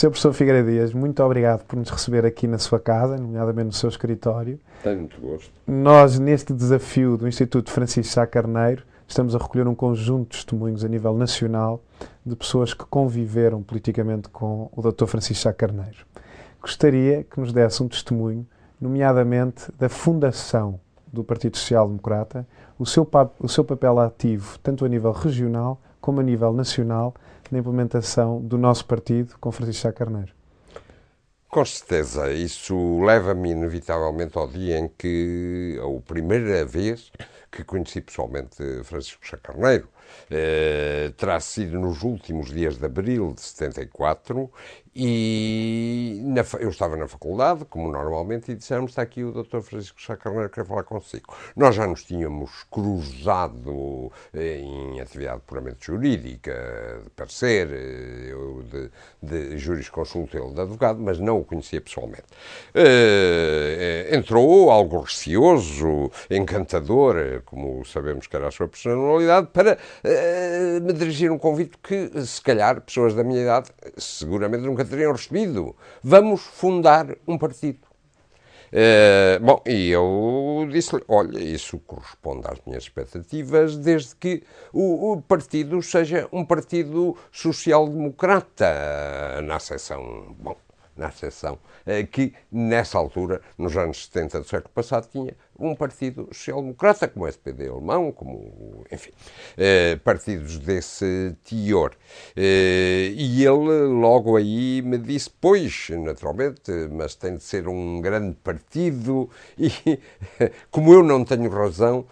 Sr. Professor Figueiredo Dias, muito obrigado por nos receber aqui na sua casa, nomeadamente no seu escritório. Tenho muito gosto. Nós, neste desafio do Instituto Francisco Sá Carneiro, estamos a recolher um conjunto de testemunhos a nível nacional de pessoas que conviveram politicamente com o Dr. Francisco Sá Carneiro. Gostaria que nos desse um testemunho, nomeadamente da fundação do Partido Social Democrata, o seu papel ativo, tanto a nível regional como a nível nacional, na implementação do nosso partido com Francisco Sá Carneiro. Com certeza, isso leva-me inevitavelmente ao dia em que, a primeira vez que conheci pessoalmente Francisco Sá Carneiro, terá sido nos últimos dias de abril de 74, e eu estava na faculdade, como normalmente, e disseram-me: está aqui o Dr. Francisco Sá Carneiro, quer falar consigo. Nós já nos tínhamos cruzado em atividade puramente jurídica, de parecer, eu de jurisconsulto, ele de advogado, mas não o conhecia pessoalmente. Entrou algo receoso, encantador, como sabemos que era a sua personalidade, para me dirigir um convite que, se calhar, pessoas da minha idade seguramente nunca teriam recebido. Vamos fundar um partido. E eu disse-lhe: olha, isso corresponde às minhas expectativas, desde que o partido seja um partido social-democrata, na acessão que, nessa altura, nos anos 70 do século passado, tinha um partido social-democrata, como o SPD alemão, como, enfim, partidos desse teor. E ele logo aí me disse: pois, naturalmente, mas tem de ser um grande partido, e como eu não tenho razão,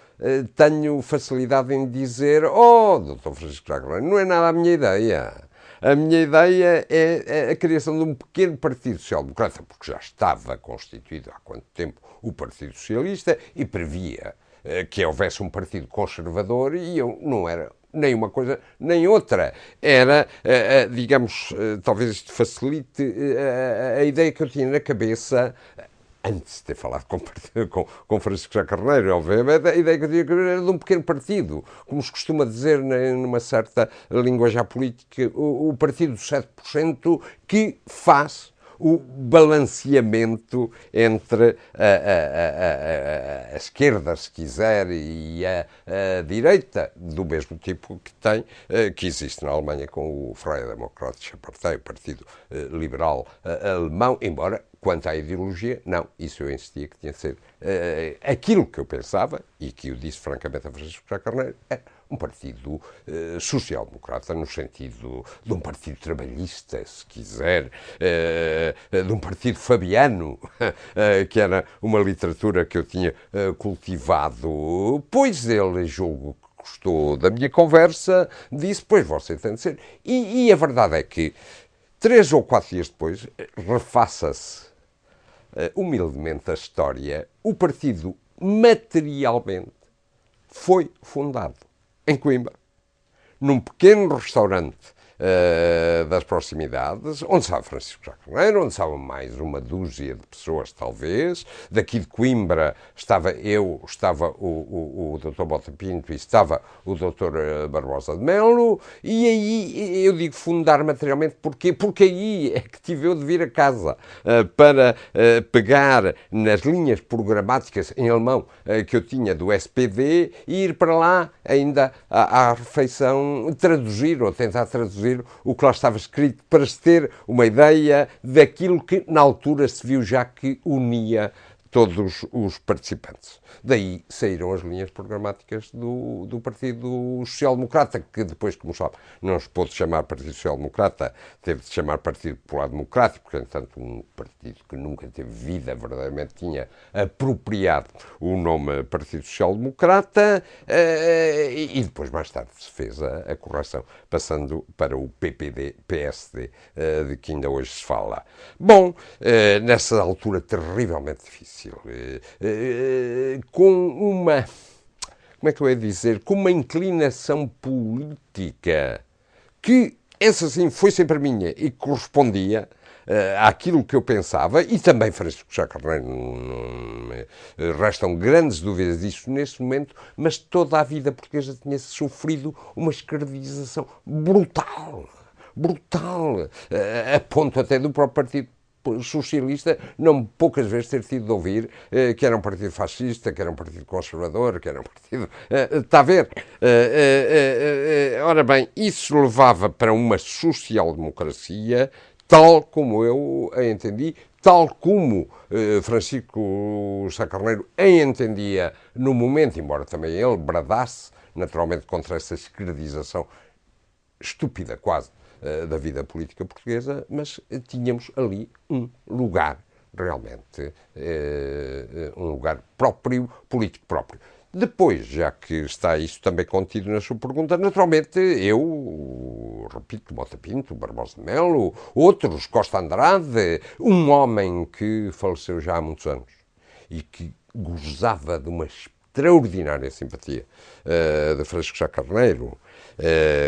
tenho facilidade em dizer: oh, Dr. Francisco Sá Carneiro, não é nada a minha ideia. A minha ideia é a criação de um pequeno Partido Social-Democrata, porque já estava constituído há quanto tempo o Partido Socialista e previa que houvesse um partido conservador, e eu não era nem uma coisa nem outra. Era, digamos, talvez isto facilite a ideia que eu tinha na cabeça, antes de ter falado com Francisco Sá Carneiro, obviamente, a ideia que eu tinha era de um pequeno partido, como se costuma dizer numa certa linguagem política, o partido dos 7% que faz o balanceamento entre a esquerda, se quiser, e a direita, do mesmo tipo que existe na Alemanha com o Freie Demokratische Partei, o Partido Liberal Alemão, embora, quanto à ideologia, não, isso eu insistia que tinha de ser aquilo que eu pensava, e que eu disse francamente a Francisco Sá Carneiro, é um partido social-democrata, no sentido de um partido trabalhista, se quiser, de um partido fabiano, que era uma literatura que eu tinha cultivado. Pois ele, julgo que gostou da minha conversa, disse: pois você tem de ser. E a verdade é que 3 ou 4 dias depois, refaça-se humildemente a história, o partido materialmente foi fundado em Coimbra, num pequeno restaurante das proximidades, onde estava Francisco Sá Carneiro, onde estava mais uma dúzia de pessoas, talvez. Daqui de Coimbra estava eu, estava o Dr. Bota Pinto e estava o Dr. Barbosa de Melo. E aí eu digo fundar materialmente, porquê? Porque aí é que tive eu de vir a casa para pegar nas linhas programáticas em alemão que eu tinha do SPD e ir para lá ainda à refeição, traduzir ou tentar traduzir o que lá estava escrito, para se ter uma ideia daquilo que na altura se viu já que unia todos os participantes. Daí saíram as linhas programáticas do Partido Social Democrata, que depois, como sabe, não se pôde chamar Partido Social Democrata, teve de se chamar Partido Popular Democrático, porque, entanto, um partido que nunca teve vida, verdadeiramente tinha apropriado o nome Partido Social Democrata, e depois, mais tarde, se fez a correção, passando para o PPD-PSD, de que ainda hoje se fala. Bom, nessa altura terrivelmente difícil, com uma, como é que eu ia dizer, com uma inclinação política que, essa sim, foi sempre minha e correspondia àquilo que eu pensava, e também Francisco Sá Carneiro, não restam grandes dúvidas disso neste momento, mas toda a vida portuguesa tinha sofrido uma escravização brutal brutal, a ponto até do próprio Partido Socialista não poucas vezes ter tido de ouvir que era um partido fascista, que era um partido conservador, que era um partido... está a ver? Ora bem, isso levava para uma social-democracia tal como eu a entendi, tal como Francisco Sá Carneiro a entendia no momento, embora também ele bradasse naturalmente contra essa esquerdização estúpida quase da vida política portuguesa, mas tínhamos ali um lugar, realmente, um lugar próprio, político próprio. Depois, já que está isso também contido na sua pergunta, naturalmente eu, repito, Mota Pinto, Barbosa de Melo, outros, Costa Andrade, um homem que faleceu já há muitos anos e que gozava de uma extraordinária simpatia de Francisco Sá Carneiro,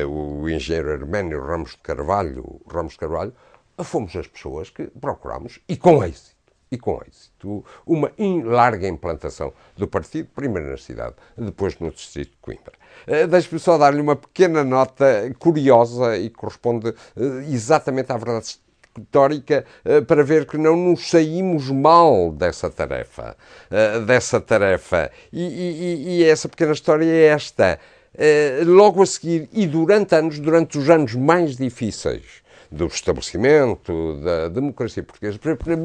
o engenheiro Herménio Ramos de Carvalho, fomos as pessoas que procurámos, e com êxito, uma larga implantação do partido, primeiro na cidade, depois no distrito de Coimbra. Deixe-me só dar-lhe uma pequena nota curiosa e que corresponde exatamente à verdade histórica, para ver que não nos saímos mal dessa tarefa. E essa pequena história é esta. Logo a seguir, e durante os anos mais difíceis do estabelecimento da democracia portuguesa, por exemplo, na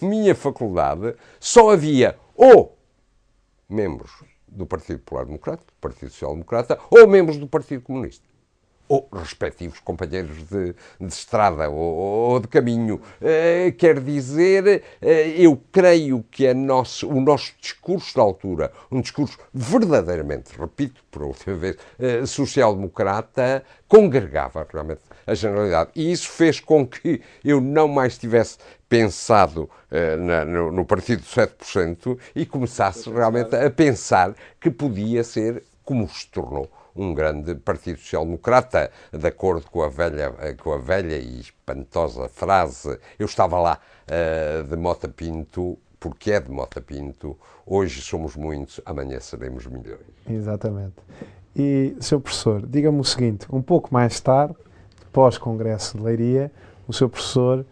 minha faculdade só havia ou membros do Partido Popular Democrático, do Partido Social Democrata, ou membros do Partido Comunista, ou respectivos companheiros de estrada ou de caminho. Quer dizer, eu creio que o nosso discurso da altura, um discurso verdadeiramente, repito por última vez, social-democrata, congregava realmente a generalidade. E isso fez com que eu não mais tivesse pensado no partido de 7% e começasse realmente a pensar que podia ser, como se tornou, um grande Partido Social-Democrata, de acordo com a velha e espantosa frase, eu estava lá, de Mota Pinto, porque é de Mota Pinto, hoje somos muitos, amanhã seremos milhões. Exatamente. E, Sr. Professor, diga-me o seguinte, um pouco mais tarde, pós-Congresso de Leiria, o Sr. Professor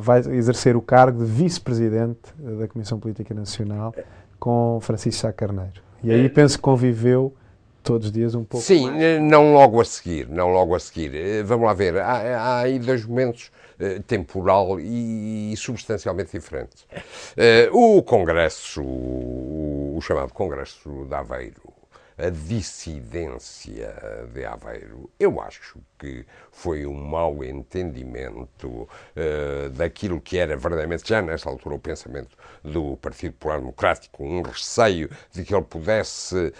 vai exercer o cargo de Vice-Presidente da Comissão Política Nacional com Francisco Sá Carneiro. E aí penso que conviveu todos os dias um pouco Sim, mais. não logo a seguir. Vamos lá ver, há aí dois momentos temporal e substancialmente diferentes. O Congresso, o chamado Congresso de Aveiro, a dissidência de Aveiro, eu acho que foi um mau entendimento daquilo que era verdadeiramente, já nessa altura, o pensamento do Partido Popular Democrático, um receio de que ele pudesse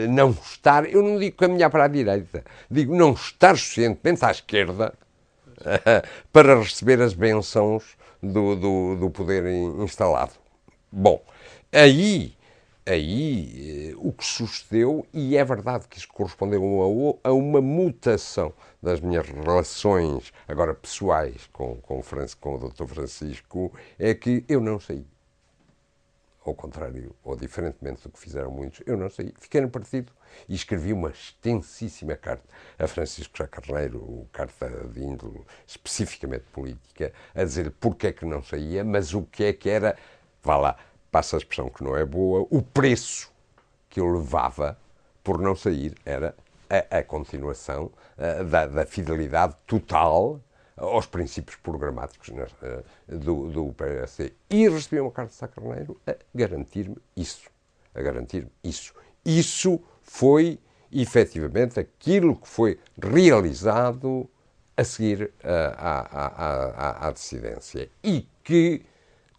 não estar, eu não digo caminhar para a direita, digo não estar suficientemente à esquerda para receber as bênçãos do poder instalado. Bom, aí o que sucedeu, e é verdade que isso correspondeu a uma mutação das minhas relações, agora pessoais, com o Dr. Francisco, é que eu não saí. Ao contrário, ou diferentemente do que fizeram muitos, eu não saí. Fiquei no partido e escrevi uma extensíssima carta a Francisco Sá Carneiro, carta de índole especificamente política, a dizer-lhe porque é que não saía, mas o que é que era, vá lá, passa a expressão que não é boa, o preço que eu levava por não sair era a continuação da fidelidade total aos princípios programáticos do PSD. E recebi uma carta de Sá Carneiro a garantir-me isso. Isso foi, efetivamente, aquilo que foi realizado a seguir à dissidência. E que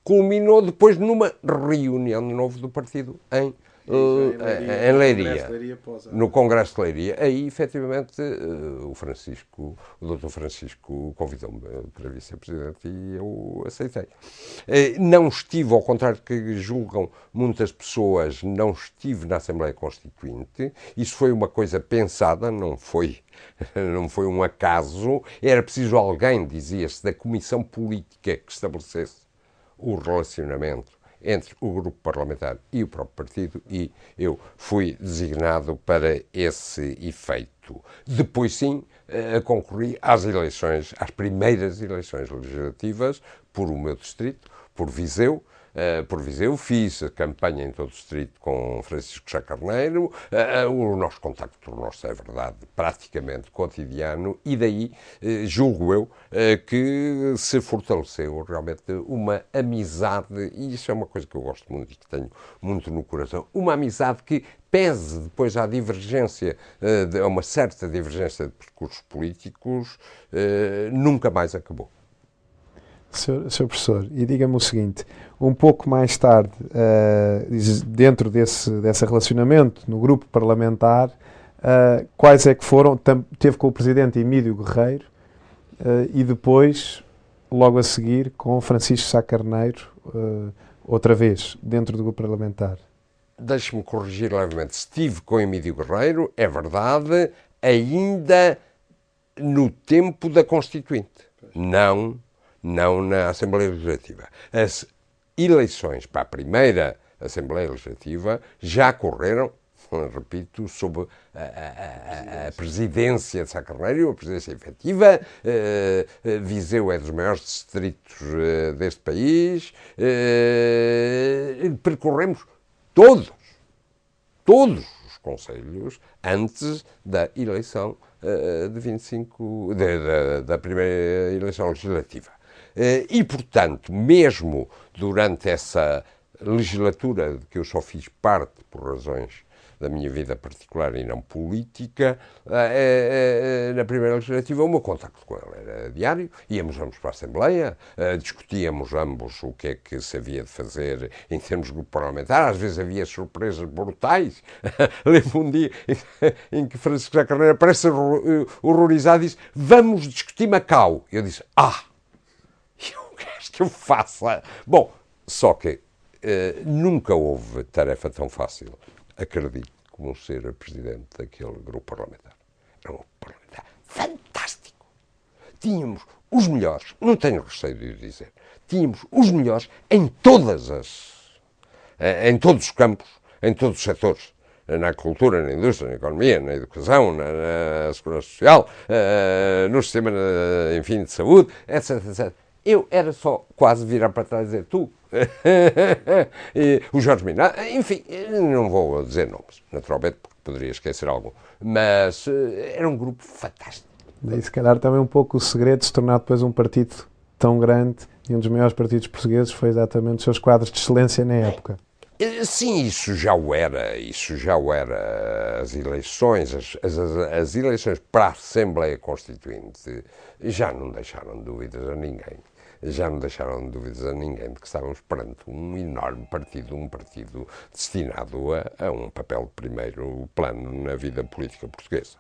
culminou depois numa reunião de novo do partido em Leiria, no Congresso de Leiria. Aí, efetivamente, o Dr. Francisco convidou-me para vice-presidente e eu aceitei. Não estive, ao contrário do que julgam muitas pessoas, não estive na Assembleia Constituinte. Isso foi uma coisa pensada, não foi um acaso. Era preciso alguém, dizia-se, da Comissão Política que estabelecesse o relacionamento entre o grupo parlamentar e o próprio partido, e eu fui designado para esse efeito. distrito. Depois sim, concorri às eleições, às primeiras eleições legislativas por o meu distrito, por Viseu. Fiz a campanha em todo o distrito com Francisco Sá Carneiro, o nosso contacto tornou-se, é verdade, praticamente cotidiano, e daí julgo eu que se fortaleceu realmente uma amizade, e isso é uma coisa que eu gosto muito e que tenho muito no coração, uma amizade que, pese depois à divergência, a uma certa divergência de percursos políticos, nunca mais acabou. Sr. Professor, e diga-me o seguinte, um pouco mais tarde, dentro desse relacionamento, no grupo parlamentar, quais é que foram, teve com o Presidente Emílio Guerreiro e depois, logo a seguir, com Francisco Sá Carneiro, outra vez, dentro do grupo parlamentar? Deixe-me corrigir levemente. Estive com Emílio Guerreiro, é verdade, ainda no tempo da Constituinte. Não na Assembleia Legislativa. As eleições para a primeira Assembleia Legislativa já correram, repito, sob a presidência de Sá Carneiro, a presidência efetiva. Viseu é dos maiores distritos deste país. Percorremos todos os concelhos antes da eleição de 25, da primeira eleição legislativa. E, portanto, mesmo durante essa legislatura de que eu só fiz parte por razões da minha vida particular e não política, na primeira legislativa o meu contacto com ele era diário, íamos ambos para a Assembleia, discutíamos ambos o que é que se havia de fazer em termos de grupo parlamentar, às vezes havia surpresas brutais. Lembro um dia em que Francisco Sá Carneiro aparece horrorizado e diz: vamos discutir Macau. Eu disse: o que és que eu faça? Bom, só que nunca houve tarefa tão fácil, acredito, como ser presidente daquele grupo parlamentar. Era um grupo parlamentar fantástico. Tínhamos os melhores, não tenho receio de o dizer, tínhamos os melhores em todos os campos, em todos os setores. Na cultura, na indústria, na economia, na educação, na segurança social, no sistema, enfim, de saúde, etc, etc. Eu era só quase virar para trás e dizer: tu, o Jorge Minado, enfim, não vou dizer nomes, naturalmente, porque poderia esquecer algum, mas era um grupo fantástico. Daí, se calhar, também um pouco o segredo de se tornar depois um partido tão grande, e um dos maiores partidos portugueses foi exatamente os seus quadros de excelência na época. Sim, isso já o era. As eleições, as eleições para a Assembleia Constituinte já não deixaram dúvidas a ninguém. De que estávamos perante um enorme partido, um partido destinado a um papel de primeiro plano na vida política portuguesa.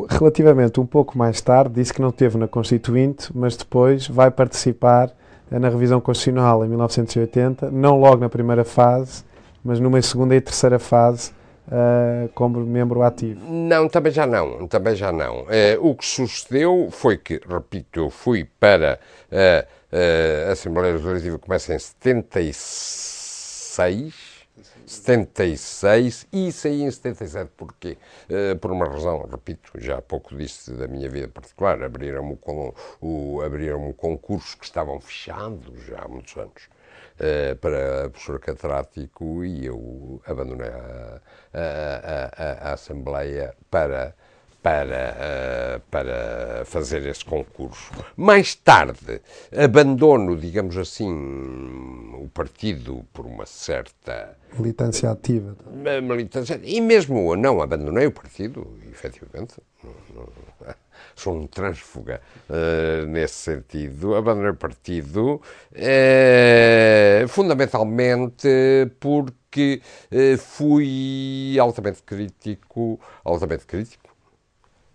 Relativamente um pouco mais tarde, disse que não esteve na Constituinte, mas depois vai participar na revisão constitucional em 1980, não logo na primeira fase, mas numa segunda e terceira fase, como membro ativo. Não, também já não. O que sucedeu foi que, repito, eu fui para a Assembleia Legislativa, começa em 76 e saí em 77. Porquê? Por uma razão, repito, já há pouco disse da minha vida particular, abriram-me concursos que estavam fechados já há muitos anos para professor catedrático, e eu abandonei a Assembleia para fazer esse concurso. Mais tarde, abandono, digamos assim, o partido por uma certa militância ativa. E mesmo não abandonei o partido, efetivamente. Sou um trânsfuga nesse sentido. Abandonei o partido fundamentalmente porque fui altamente crítico,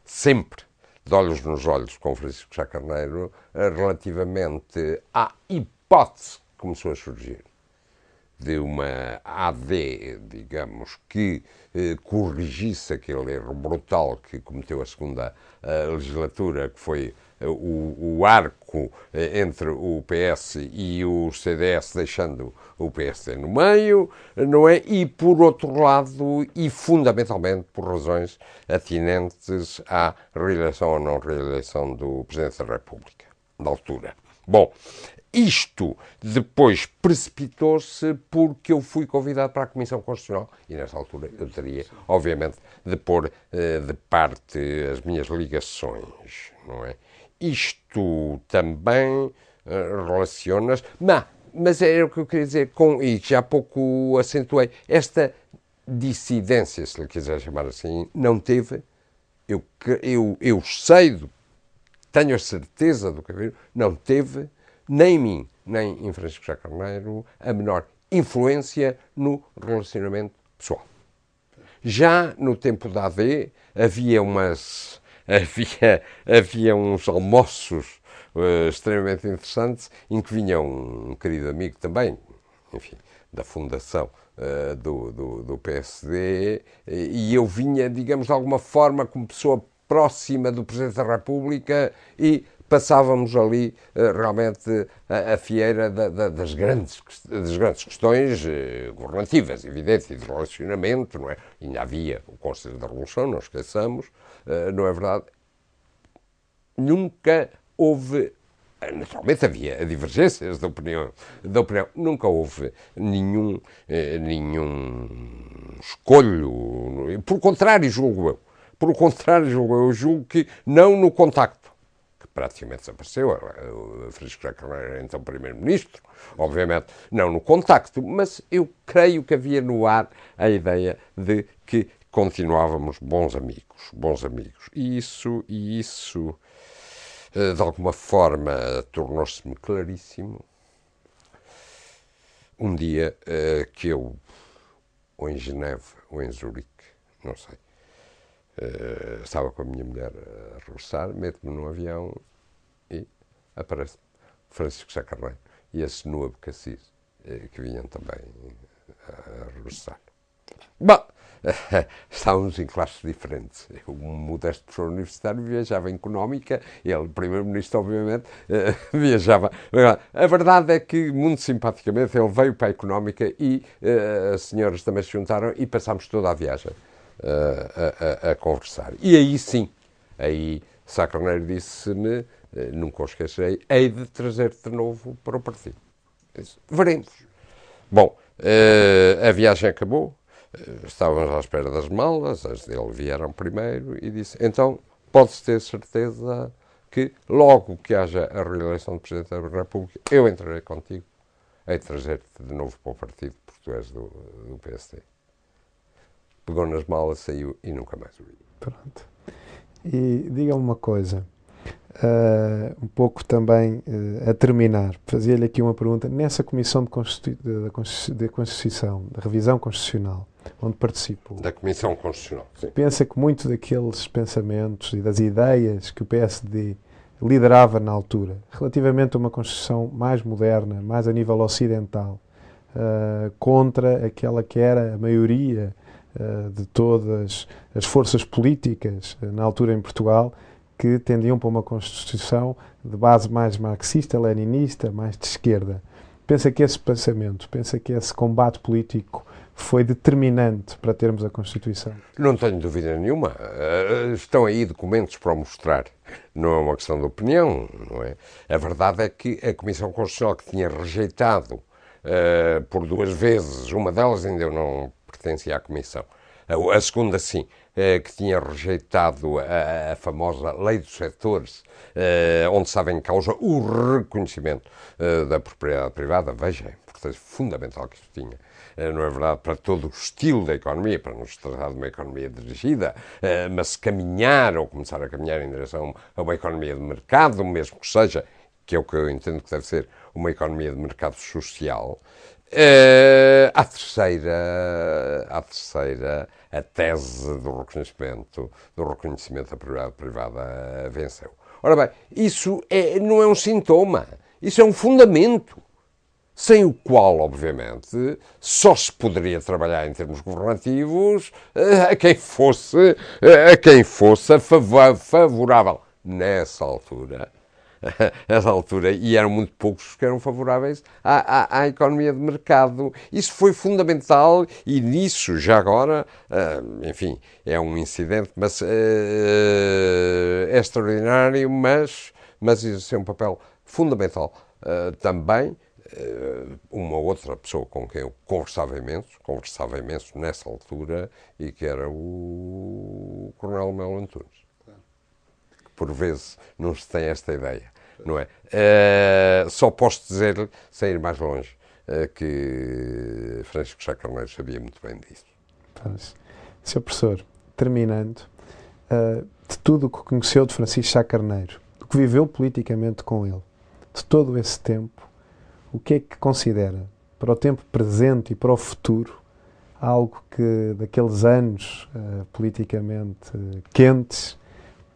sempre de olhos nos olhos com Francisco Sá Carneiro, relativamente à hipótese que começou a surgir de uma AD, digamos, que corrigisse aquele erro brutal que cometeu a segunda legislatura, que foi o arco entre o PS e o CDS, deixando o PSD no meio, não é? E, por outro lado, e fundamentalmente por razões atinentes à reeleição ou não reeleição do Presidente da República, na altura. Bom, isto depois precipitou-se porque eu fui convidado para a Comissão Constitucional e, nessa altura, eu teria, obviamente, de pôr de parte as minhas ligações, não é? Isto também relaciona-se... Mas era o que eu queria dizer, e já há pouco acentuei, esta dissidência, se lhe quiser chamar assim, não teve, eu sei, tenho a certeza do que não teve, nem em mim, nem em Francisco Sá Carneiro, a menor influência no relacionamento pessoal. Já no tempo da AD havia uns almoços extremamente interessantes em que vinha um querido amigo também, enfim, da fundação do PSD, e eu vinha, digamos, de alguma forma como pessoa próxima do Presidente da República e passávamos ali realmente a fieira das grandes questões governativas, evidente, e de relacionamento, não é? Ainda havia o Conselho da Revolução, não esqueçamos, não é verdade? Nunca houve, naturalmente havia divergências de opinião, nunca houve nenhum escolho, por contrário, julgo eu julgo que não no contacto, que praticamente desapareceu, o Francisco Sá Carneiro era então Primeiro-Ministro, obviamente, não no contacto, mas eu creio que havia no ar a ideia de que continuávamos bons amigos, e isso de alguma forma tornou-se-me claríssimo um dia que eu, ou em Geneve ou em Zurique, não sei, estava com a minha mulher a regressar, meto-me num avião e aparece Francisco Sá Carneiro e esse Nuab Cassis, que vinham também a regressar. Bom, estávamos em classes diferentes. Eu, um modesto professor universitário, viajava em económica, ele, primeiro-ministro, obviamente, viajava. A verdade é que, muito simpaticamente, ele veio para a económica e as senhoras também se juntaram e passámos toda a viagem a conversar. E aí sim, Sá Carneiro disse-me, nunca o esquecerei, hei de trazer-te de novo para o partido. Disse, veremos. Bom, a viagem acabou. Estávamos à espera das malas, as dele vieram primeiro e disse, então pode-se ter certeza que logo que haja a reeleição do Presidente da República, eu entrarei contigo, hei de trazer-te de novo para o Partido Português do PSD. Pegou nas malas, saiu e nunca mais o vi. Pronto. E diga-me uma coisa, um pouco também a terminar, fazia-lhe aqui uma pergunta, nessa Comissão de Constituição, da Revisão Constitucional, onde participou. Da Comissão Constitucional, sim. Pensa que muito daqueles pensamentos e das ideias que o PSD liderava na altura, relativamente a uma Constituição mais moderna, mais a nível ocidental, contra aquela que era a maioria de todas as forças políticas na altura em Portugal, que tendiam para uma Constituição de base mais marxista, leninista, mais de esquerda. Pensa que esse pensamento, pensa que esse combate político foi determinante para termos a Constituição? Não tenho dúvida nenhuma. Estão aí documentos para o mostrar. Não é uma questão de opinião, não é? A verdade é que a Comissão Constitucional, que tinha rejeitado por 2 vezes, uma delas ainda eu não pertencia à Comissão, a segunda sim, que tinha rejeitado a famosa Lei dos Setores, onde estava em causa o reconhecimento da propriedade privada. Veja a importância fundamental que isso tinha, não é verdade, para todo o estilo da economia, para não se tratar de uma economia dirigida, mas caminhar ou começar a caminhar em direção a uma economia de mercado, mesmo que seja, que é o que eu entendo que deve ser uma economia de mercado social. A terceira, a tese do reconhecimento da propriedade privada venceu. Ora bem, isso não é um sintoma, isso é um fundamento. sem o qual, obviamente, só se poderia trabalhar em termos governativos a quem fosse favorável nessa altura. Essa altura, e eram muito poucos que eram favoráveis à economia de mercado. Isso foi fundamental e nisso, já agora, enfim, é um incidente mas, é extraordinário, mas exerceu um papel fundamental. Também, uma outra pessoa com quem eu conversava imenso nessa altura, e que era o Coronel Melo Antunes. Por vezes não se tem esta ideia, não é? Só posso dizer, sem ir mais longe, que Francisco Sá Carneiro sabia muito bem disso. Sr. Professor, terminando, de tudo o que conheceu de Francisco Sá Carneiro, do que viveu politicamente com ele, de todo esse tempo, o que é que considera, para o tempo presente e para o futuro, algo que daqueles anos politicamente quentes,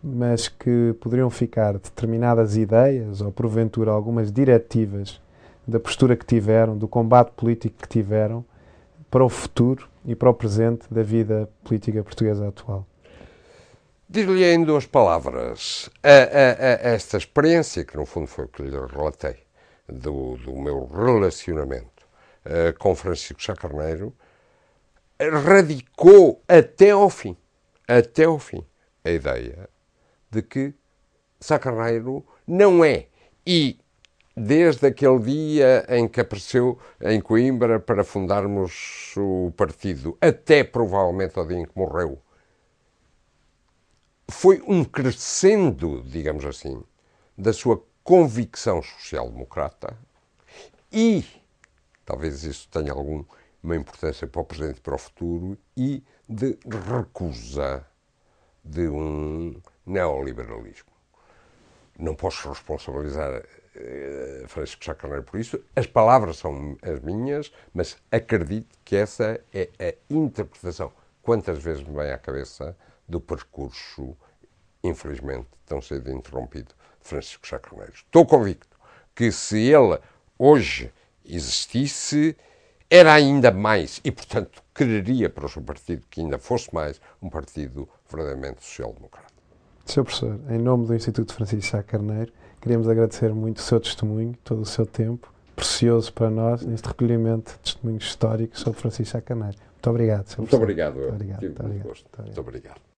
mas que poderiam ficar determinadas ideias ou, porventura, algumas diretivas da postura que tiveram, do combate político que tiveram, para o futuro e para o presente da vida política portuguesa atual? Dir-lhe em duas palavras, esta experiência, que no fundo foi o que lhe relatei, do meu relacionamento com Francisco Sá Carneiro, radicou até ao fim, a ideia de que Sá Carneiro não é, e desde aquele dia em que apareceu em Coimbra para fundarmos o partido, até provavelmente ao dia em que morreu, foi um crescendo, digamos assim, da sua convicção social-democrata e, talvez isso tenha alguma importância para o presente e para o futuro, e de recusa de um neoliberalismo. Não posso responsabilizar Francisco Sá Carneiro por isso. As palavras são as minhas, mas acredito que essa é a interpretação, quantas vezes me vem à cabeça, do percurso, infelizmente, tão cedo interrompido, de Francisco Sá Carneiro. Estou convicto que se ele hoje existisse, era ainda mais, e portanto quereria para o seu partido que ainda fosse mais um partido verdadeiramente social-democrata. Sr. Professor, em nome do Instituto Francisco Sá Carneiro, queríamos agradecer muito o seu testemunho, todo o seu tempo, precioso para nós, neste recolhimento de testemunhos históricos sobre Francisco Sá Carneiro. Muito obrigado, Sr. Professor. Muito obrigado. Muito obrigado. Tive muito gosto. Muito obrigado.